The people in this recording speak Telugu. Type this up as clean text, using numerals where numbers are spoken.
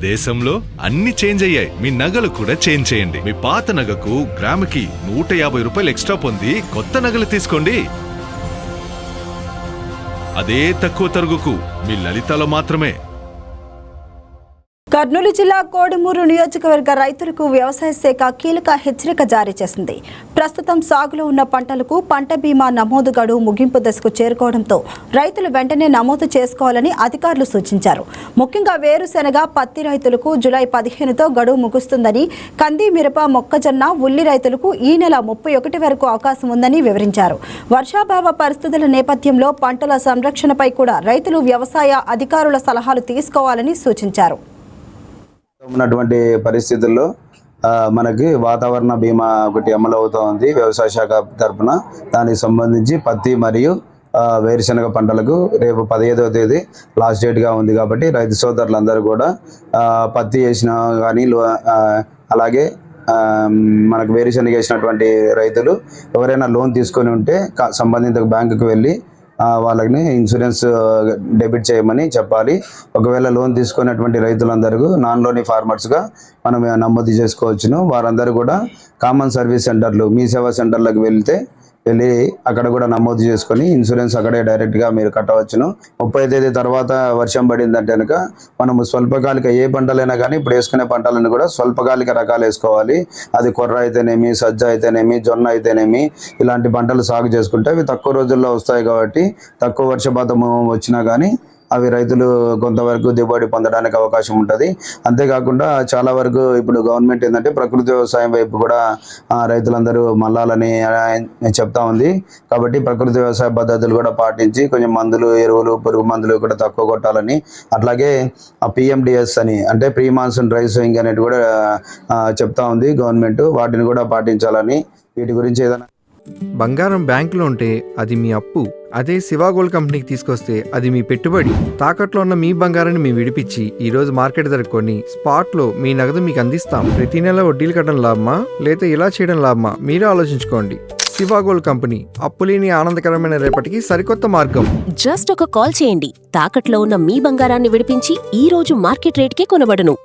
దేశంలో అన్ని చేంజ్ అయ్యాయి, మీ నగలు కూడా చేంజ్ చేయండి. మీ పాత నగకు గ్రాముకి 150 రూపాయలు ఎక్స్ట్రా పొంది కొత్త నగలు తీసుకోండి. అదే తక్కువ తరుగుకు మీ లలితలో మాత్రమే. కర్నూలు జిల్లా కోడుమూరు నియోజకవర్గ రైతులకు వ్యవసాయ శాఖ కీలక హెచ్చరిక జారీ చేసింది. ప్రస్తుతం సాగులో ఉన్న పంటలకు పంట బీమా నమోదు గడువు ముగింపు దశకు చేరుకోవడంతో రైతులు వెంటనే నమోదు చేసుకోవాలని అధికారులు సూచించారు. ముఖ్యంగా వేరుశెనగ, పత్తి రైతులకు జూలై 15తో గడువు ముగుస్తుందని, కంది, మిరప, మొక్కజొన్న, ఉల్లి రైతులకు ఈ నెల 31 వరకు అవకాశం ఉందని వివరించారు. వర్షాభావ పరిస్థితుల నేపథ్యంలో పంటల సంరక్షణపై కూడా రైతులు వ్యవసాయ అధికారుల సలహాలు తీసుకోవాలని సూచించారు. ఉన్నటువంటి పరిస్థితుల్లో మనకి వాతావరణ బీమా ఒకటి అమలు అవుతూ ఉంది వ్యవసాయ శాఖ తరఫున. దానికి సంబంధించి పత్తి మరియు వేరుశెనగ పంటలకు రేపు 15వ తేదీ లాస్ట్ డేట్గా ఉంది. కాబట్టి రైతు సోదరులందరూ కూడా పత్తి వేసిన కానీ అలాగే మనకు వేరుశెనగ వేసినటువంటి రైతులు ఎవరైనా లోన్ తీసుకొని ఉంటే సంబంధిత బ్యాంకుకు వెళ్ళి వాళ్ళని ఇన్సూరెన్స్ డెబిట్ చేయమని చెప్పాలి. ఒకవేళ లోన్ తీసుకున్నటువంటి రైతులందరూ నాన్ లోనీ ఫార్మర్స్గా మనం నమోదు చేసుకోవచ్చును. వారందరూ కూడా కామన్ సర్వీస్ సెంటర్లు, మీ సేవా సెంటర్లకు వెళ్ళి అక్కడ కూడా నమోదు చేసుకొని ఇన్సూరెన్స్ అక్కడే డైరెక్ట్గా మీరు కట్టవచ్చును. 30వ తేదీ తర్వాత వర్షం పడిందంటే కనుక మనము స్వల్పకాలిక ఏ పంటలైనా కానీ ఇప్పుడు వేసుకునే పంటలను కూడా స్వల్పకాలిక రకాలు వేసుకోవాలి. అది కొర్ర అయితేనేమి, సజ్జ అయితేనేమి, జొన్న అయితేనేమి, ఇలాంటి పంటలు సాగు చేసుకుంటే అవి తక్కువ రోజుల్లో వస్తాయి. కాబట్టి తక్కువ వర్షపాతము వచ్చినా కానీ అవి రైతులు కొంతవరకు దిగుబడి పొందడానికి అవకాశం ఉంటుంది. అంతేకాకుండా చాలా వరకు ఇప్పుడు గవర్నమెంట్ ఏంటంటే ప్రకృతి వ్యవసాయం వైపు కూడా రైతులందరూ మళ్ళాలని చెప్తా ఉంది. కాబట్టి ప్రకృతి వ్యవసాయ పద్ధతులు కూడా పాటించి కొంచెం మందులు, ఎరువులు, పురుగు మందులు కూడా తక్కువ కొట్టాలని, అట్లాగే PMDS అని అంటే ప్రీ మాన్సూన్ డ్రై సోయింగ్ అనేది కూడా చెప్తా ఉంది గవర్నమెంట్. వాటిని కూడా పాటించాలని, వీటి గురించి ఏదైనా బంగారం బ్యాంకులో ఉంటే అది మీ అప్పు, అదే శివా గోల్డ్ కంపెనీకి తీసుకొస్తే అది మీ పెట్టుబడి. తాకట్లో ఉన్న మీ బంగారాన్ని మేము విడిపించి ఈ రోజు మార్కెట్ ధర కొని స్పాట్ లో మీ నగదు మీకు అందిస్తాం. ప్రతి నెల వడ్డీలు కట్టడం లాభమా లేదా ఇలా చేయడం లాభమా మీరే ఆలోచించుకోండి. శివా గోల్డ్ కంపెనీ, అప్పులేని ఆనందకరమైన రేపటికి సరికొత్త మార్గం. జస్ట్ ఒక కాల్ చేయండి. తాకట్లో ఉన్న మీ బంగారాన్ని విడిపించి ఈ రోజు మార్కెట్ రేట్కే కొనబడును.